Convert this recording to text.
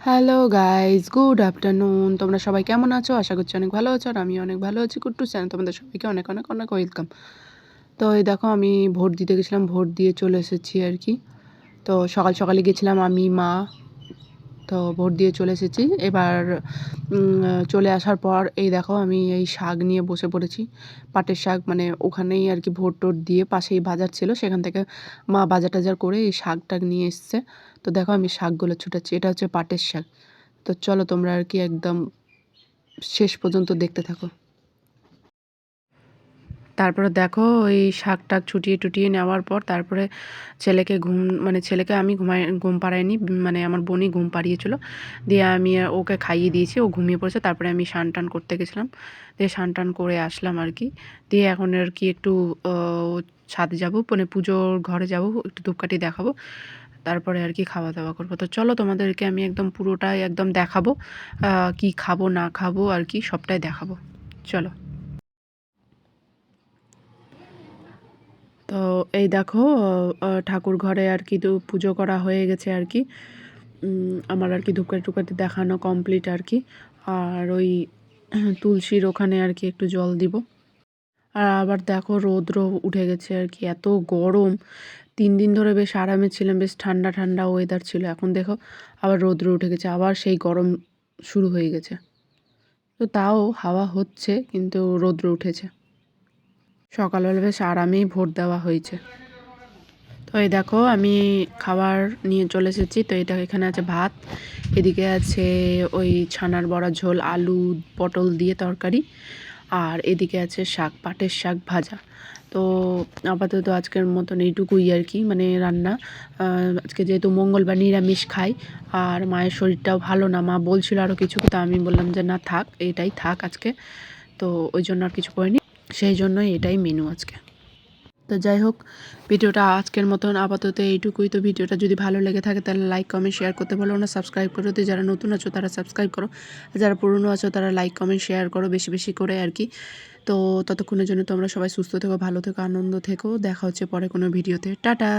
Hello guys, good afternoon. তোমরা সবাই কেমন আছো? আশা করছি অনেক ভালো আছো, আর আমি অনেক ভালো আছি। কুট্টু চ্যানেল তোমাদের সবাইকে অনেক অনেক অনেক ওয়েলকাম। তো এই দেখো, আমি ভোট দিতে গেছিলাম, ভোট দিয়ে চলে এসেছি আর কি। তো সকাল সকালে গেছিলাম আমি, মা। তো ভোট দিয়ে চলে এসেছি। এবার চলে আসার পর এই দেখো, আমি এই শাক নিয়ে বসে পড়েছি। পাটের শাক, মানে ওখানেই আর কি ভোট টোট দিয়ে পাশেই বাজার ছিল, সেখান থেকে মা বাজার টাজার করে এই শাকটা নিয়ে এসছে। তো দেখো, আমি শাকগুলো ছুটাচ্ছি। এটা হচ্ছে পাটের শাক। তো চলো তোমরা আর কি একদম শেষ পর্যন্ত দেখতে থাকো। তারপরে দেখো, ওই শাক টাক ছুটিয়ে টুটিয়ে নেওয়ার পর তারপরে ছেলেকে মানে ছেলেকে আমি ঘুম পাড়াইনি, মানে আমার বোনই ঘুম পাড়িয়েছিল। দিয়ে আমি ওকে খাইয়ে দিয়েছি, ও ঘুমিয়ে পড়েছে। তারপরে আমি স্নান টান করতে গেছিলাম, দিয়ে স্নান টান করে আসলাম আর কি। দিয়ে এখন আর কি একটু ছাদে যাবো, মানে পুজোর ঘরে যাব, একটু ধূপকাঠি দেখাবো, তারপরে আর কি খাওয়া দাওয়া করবো। তো চলো তোমাদেরকে আমি একদম পুরোটাই একদম দেখাবো, কি খাবো না খাবো আর কি সবটাই দেখাবো। চলো। তো এই দেখো, ঠাকুর ঘরে আর কি তো পুজো করা হয়ে গেছে আর কি। আমার আর কি ধূপকাঠি টুকাঠি দেখানো কমপ্লিট আর কি। আর ওই তুলসীর ওখানে আর কি একটু জল দিব। আর আবার দেখো, রৌদ্র উঠে গেছে আর কি, এত গরম। 3 দিন ধরে বেশ আরামে ছিলাম, বেশ ঠান্ডা ঠান্ডা ওয়েদার ছিল। এখন দেখো আবার রৌদ্র উঠে গেছে, আবার সেই গরম শুরু হয়ে গেছে। তো তাও হাওয়া হচ্ছে, কিন্তু রৌদ্র উঠেছে। সকালবেলা বেশ আরামেই ভোট দেওয়া হয়েছে। তো এই দেখো, আমি খাবার নিয়ে চলে এসেছি। তো এটা এখানে আছে ভাত, এদিকে আছে ওই ছানার বড়া ঝোল, আলু পটল দিয়ে তরকারি, আর এদিকে আছে শাক, পাটের শাক ভাজা। তো আপাতত আজকের মতন এইটুকুই আর কি, মানে রান্না। আজকে যেহেতু মঙ্গলবার, নিরামিষ খাই, আর মায়ের শরীরটাও ভালো না। মা বলছিল আরও কিছু, তো আমি বললাম যে না থাক, এটাই থাক আজকে। তো ওই জন্য আর কিছু করিনি, সেই জন্যই এটাই মেনু আজকে। তো যাই হোক, ভিডিওটা আজকের মতন আপাতত এইটুকুই। তো ভিডিওটা যদি ভালো লেগে থাকে তাহলে লাইক কমেন্ট শেয়ার করতে বলো না, সাবস্ক্রাইব করো। তো যারা নতুন আছো তারা সাবস্ক্রাইব করো, যারা পুরনো আছো তারা লাইক কমেন্ট শেয়ার করো বেশি বেশি করে আর কি। তো ততক্ষণের জন্য তোমরা সবাই সুস্থ থেকো, ভালো থেকো, আনন্দ থেকো। দেখা হচ্ছে পরে কোনো ভিডিওতে। টাটা।